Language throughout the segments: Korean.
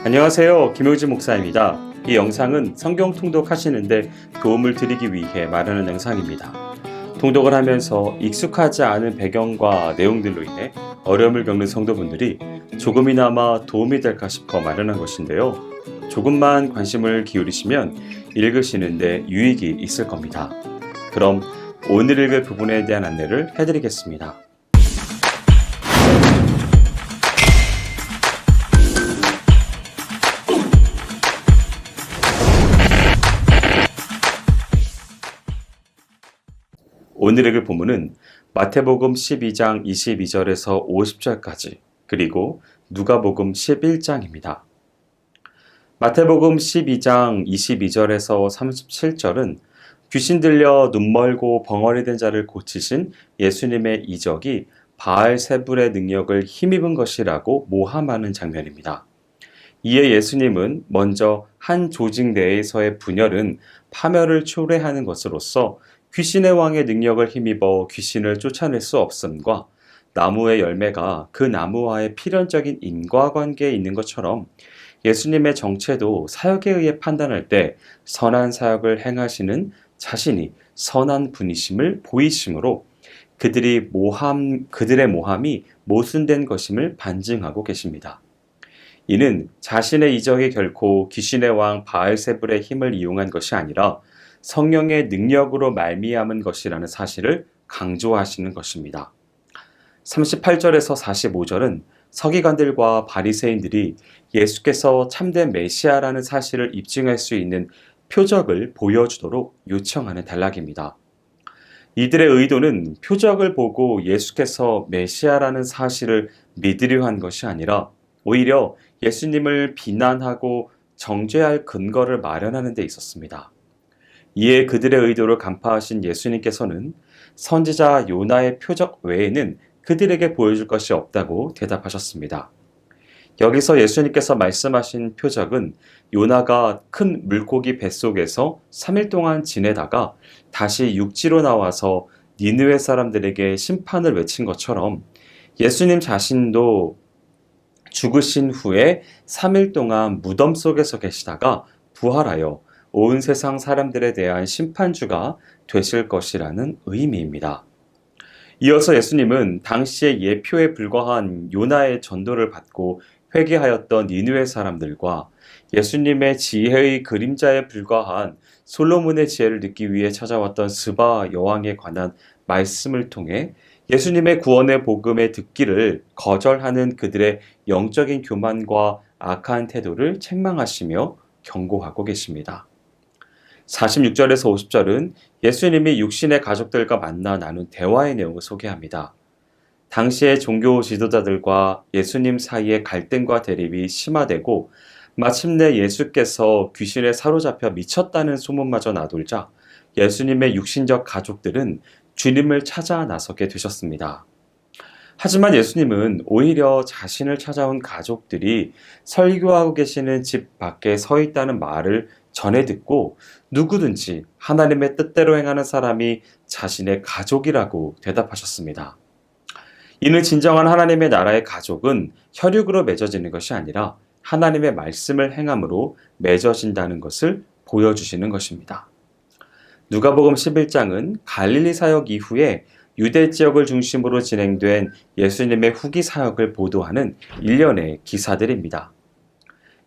안녕하세요. 김효진 목사입니다. 이 영상은 성경 통독하시는데 도움을 드리기 위해 마련한 영상입니다. 통독을 하면서 익숙하지 않은 배경과 내용들로 인해 어려움을 겪는 성도분들이 조금이나마 도움이 될까 싶어 마련한 것인데요. 조금만 관심을 기울이시면 읽으시는데 유익이 있을 겁니다. 그럼 오늘 읽을 부분에 대한 안내를 해드리겠습니다. 오늘 읽을 본문은 마태복음 12장 22절에서 50절까지 그리고 누가복음 11장입니다. 마태복음 12장 22절에서 37절은 귀신 들려 눈멀고 벙어리 된 자를 고치신 예수님의 이적이 바알세불의 능력을 힘입은 것이라고 모함하는 장면입니다. 이에 예수님은 먼저 한 조직 내에서의 분열은 파멸을 초래하는 것으로서 귀신의 왕의 능력을 힘입어 귀신을 쫓아낼 수 없음과 나무의 열매가 그 나무와의 필연적인 인과관계에 있는 것처럼 예수님의 정체도 사역에 의해 판단할 때 선한 사역을 행하시는 자신이 선한 분이심을 보이심으로 그들의 모함이 모순된 것임을 반증하고 계십니다. 이는 자신의 이적이 결코 귀신의 왕 바알세불의 힘을 이용한 것이 아니라 성령의 능력으로 말미암은 것이라는 사실을 강조하시는 것입니다. 38절에서 45절은 서기관들과 바리새인들이 예수께서 참된 메시아라는 사실을 입증할 수 있는 표적을 보여주도록 요청하는 단락입니다. 이들의 의도는 표적을 보고 예수께서 메시아라는 사실을 믿으려 한 것이 아니라 오히려 예수님을 비난하고 정죄할 근거를 마련하는 데 있었습니다. 이에 그들의 의도를 간파하신 예수님께서는 선지자 요나의 표적 외에는 그들에게 보여줄 것이 없다고 대답하셨습니다. 여기서 예수님께서 말씀하신 표적은 요나가 큰 물고기 뱃속에서 3일 동안 지내다가 다시 육지로 나와서 니느웨 사람들에게 심판을 외친 것처럼 예수님 자신도 죽으신 후에 3일 동안 무덤 속에서 계시다가 부활하여 온 세상 사람들에 대한 심판주가 되실 것이라는 의미입니다. 이어서 예수님은 당시의 예표에 불과한 요나의 전도를 받고 회개하였던 니느웨 사람들과 예수님의 지혜의 그림자에 불과한 솔로몬의 지혜를 듣기 위해 찾아왔던 스바 여왕에 관한 말씀을 통해 예수님의 구원의 복음에 듣기를 거절하는 그들의 영적인 교만과 악한 태도를 책망하시며 경고하고 계십니다. 46절에서 50절은 예수님이 육신의 가족들과 만나 나눈 대화의 내용을 소개합니다. 당시의 종교 지도자들과 예수님 사이의 갈등과 대립이 심화되고 마침내 예수께서 귀신에 사로잡혀 미쳤다는 소문마저 나돌자 예수님의 육신적 가족들은 주님을 찾아 나서게 되셨습니다. 하지만 예수님은 오히려 자신을 찾아온 가족들이 설교하고 계시는 집 밖에 서 있다는 말을 전해 듣고 누구든지 하나님의 뜻대로 행하는 사람이 자신의 가족이라고 대답하셨습니다. 이는 진정한 하나님의 나라의 가족은 혈육으로 맺어지는 것이 아니라 하나님의 말씀을 행함으로 맺어진다는 것을 보여주시는 것입니다. 누가복음 11장은 갈릴리 사역 이후에 유대 지역을 중심으로 진행된 예수님의 후기 사역을 보도하는 일련의 기사들입니다.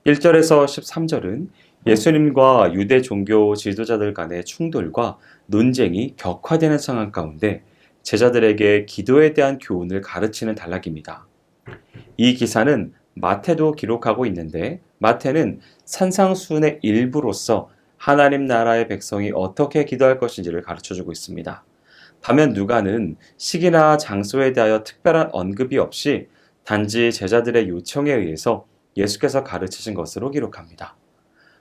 1절에서 13절은 예수님과 유대 종교 지도자들 간의 충돌과 논쟁이 격화되는 상황 가운데 제자들에게 기도에 대한 교훈을 가르치는 단락입니다. 이 기사는 마태도 기록하고 있는데 마태는 산상수훈의 일부로서 하나님 나라의 백성이 어떻게 기도할 것인지를 가르쳐주고 있습니다. 반면 누가는 시기나 장소에 대하여 특별한 언급이 없이 단지 제자들의 요청에 의해서 예수께서 가르치신 것으로 기록합니다.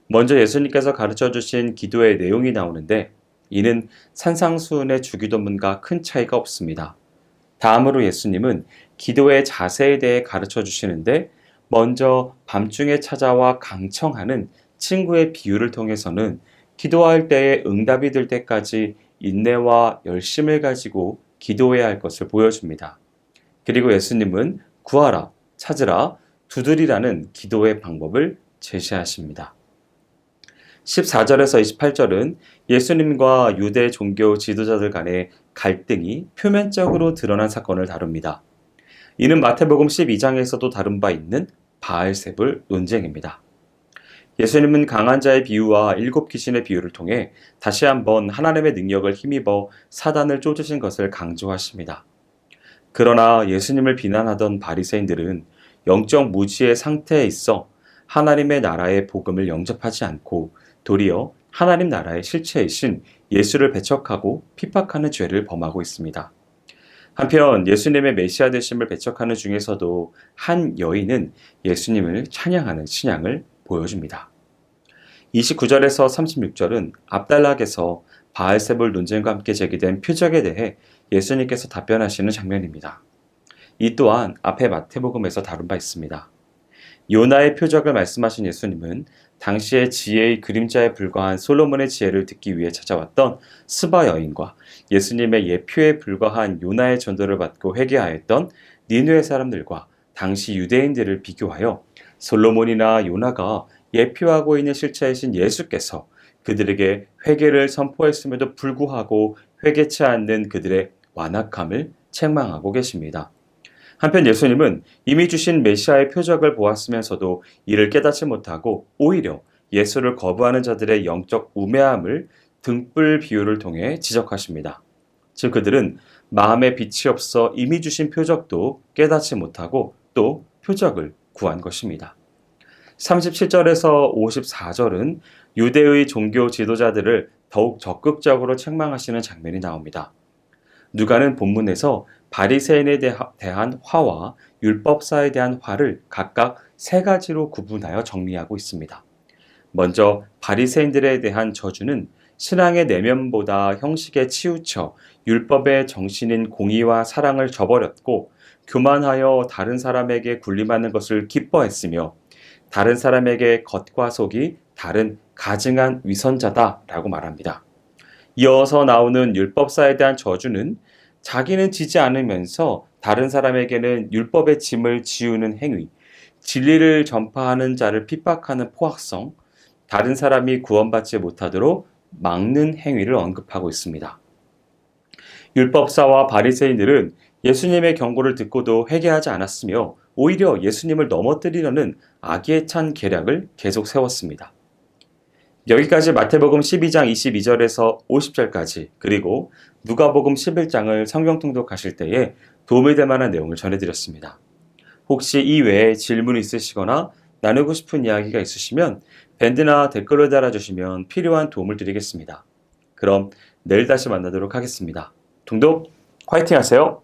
먼저 예수님께서 가르쳐주신 기도의 내용이 나오는데 이는 산상수훈의 주기도문과 큰 차이가 없습니다. 다음으로 예수님은 기도의 자세에 대해 가르쳐 주시는데 먼저 밤중에 찾아와 강청하는 친구의 비유를 통해서는 기도할 때에 응답이 될 때까지 인내와 열심을 가지고 기도해야 할 것을 보여줍니다. 그리고 예수님은 구하라, 찾으라, 두드리라는 기도의 방법을 제시하십니다. 14절에서 28절은 예수님과 유대 종교 지도자들 간의 갈등이 표면적으로 드러난 사건을 다룹니다. 이는 마태복음 12장에서도 다룬 바 있는 바알세불 논쟁입니다. 예수님은 강한 자의 비유와 7 귀신의 비유를 통해 다시 한번 하나님의 능력을 힘입어 사단을 쫓으신 것을 강조하십니다. 그러나 예수님을 비난하던 바리새인들은 영적 무지의 상태에 있어 하나님의 나라의 복음을 영접하지 않고 도리어 하나님 나라의 실체이신 예수를 배척하고 핍박하는 죄를 범하고 있습니다. 한편 예수님의 메시아 되심을 배척하는 중에서도 한 여인은 예수님을 찬양하는 신앙을 보여줍니다. 29절에서 36절은 압달락에서 바알세불 논쟁과 함께 제기된 표적에 대해 예수님께서 답변하시는 장면입니다. 이 또한 앞에 마태복음에서 다룬 바 있습니다. 요나의 표적을 말씀하신 예수님은 당시의 지혜의 그림자에 불과한 솔로몬의 지혜를 듣기 위해 찾아왔던 스바 여인과 예수님의 예표에 불과한 요나의 전도를 받고 회개하였던 니느웨 사람들과 당시 유대인들을 비교하여 솔로몬이나 요나가 예표하고 있는 실체이신 예수께서 그들에게 회개를 선포했음에도 불구하고 회개치 않는 그들의 완악함을 책망하고 계십니다. 한편 예수님은 이미 주신 메시아의 표적을 보았으면서도 이를 깨닫지 못하고 오히려 예수를 거부하는 자들의 영적 우매함을 등불 비유를 통해 지적하십니다. 즉 그들은 마음에 빛이 없어 이미 주신 표적도 깨닫지 못하고 또 표적을 구한 것입니다. 37절에서 54절은 유대의 종교 지도자들을 더욱 적극적으로 책망하시는 장면이 나옵니다. 누가는 본문에서 바리새인에 대한 화와 율법사에 대한 화를 각각 3가지로 구분하여 정리하고 있습니다. 먼저 바리새인들에 대한 저주는 신앙의 내면보다 형식에 치우쳐 율법의 정신인 공의와 사랑을 저버렸고 교만하여 다른 사람에게 군림하는 것을 기뻐했으며 다른 사람에게 겉과 속이 다른 가증한 위선자다라고 말합니다. 이어서 나오는 율법사에 대한 저주는 자기는 지지 않으면서 다른 사람에게는 율법의 짐을 지우는 행위, 진리를 전파하는 자를 핍박하는 포악성, 다른 사람이 구원받지 못하도록 막는 행위를 언급하고 있습니다. 율법사와 바리새인들은 예수님의 경고를 듣고도 회개하지 않았으며 오히려 예수님을 넘어뜨리려는 악에 찬 계략을 계속 세웠습니다. 여기까지 마태복음 12장 22절에서 50절까지 그리고 누가복음 11장을 성경 통독하실 때에 도움이 될 만한 내용을 전해드렸습니다. 혹시 이 외에 질문이 있으시거나 나누고 싶은 이야기가 있으시면 밴드나 댓글로 달아주시면 필요한 도움을 드리겠습니다. 그럼 내일 다시 만나도록 하겠습니다. 통독 화이팅 하세요.